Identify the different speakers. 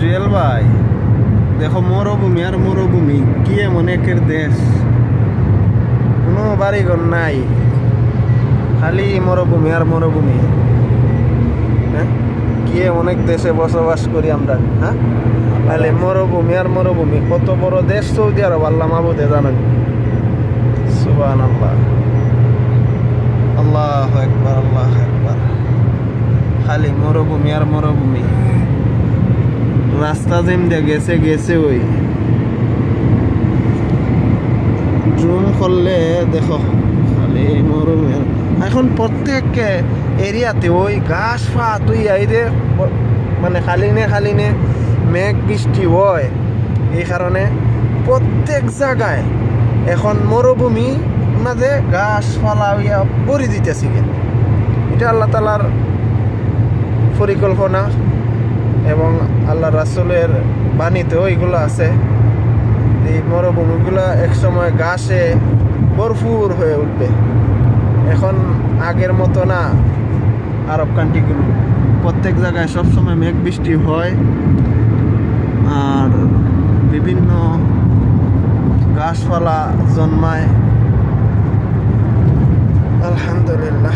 Speaker 1: জুয়েল ভাই, দেখো মরুভূমি আর মরুভূমি, কি এমন একের দেশ, কোনো বাড়িঘর নাই, খালি মরুভূমি আর মরুভূমি। হ্যাঁ, কি এমন এক দেশে বসবাস করি আমরা। হ্যাঁ, খালি মরুভূমি আর মরুভূমি। কত বড় দেশ সৌদি আরব, আল্লাহ মাহবুদে জানেন। সুবহানাল্লাহ, আল্লাহু আকবার, আল্লাহু আকবার। খালি মরুভূমি আর মরুভূমি। রাস্তা যেমন গেছে গেছে, ওই জুম করলে দেখো খালি মরুভূমি। এখন প্রত্যেক এরিয়াতে ওই ঘাস ফাত ওই আইরে, মানে খালি নে মেঘ বৃষ্টি হয়, এই কারণে প্রত্যেক জায়গায় এখন মরুভূমি মাঝে ঘাস ফালা হইয়া ভরি দিতেছি। এটা আল্লাহ তাআলার পরিকল্পনা এবং আল্লাহ রাসূলের বাণীতেও এইগুলো আছে। এই মরুভূমিগুলো একসময় ঘাসে ভরপুর হয়ে উঠবে। এখন আগের মতো না। আরব কান্ট্রিগুলো প্রত্যেক জায়গায় সবসময় মেঘ বৃষ্টি হয় আর বিভিন্ন গাছপালা জন্মায়। আলহামদুলিল্লাহ।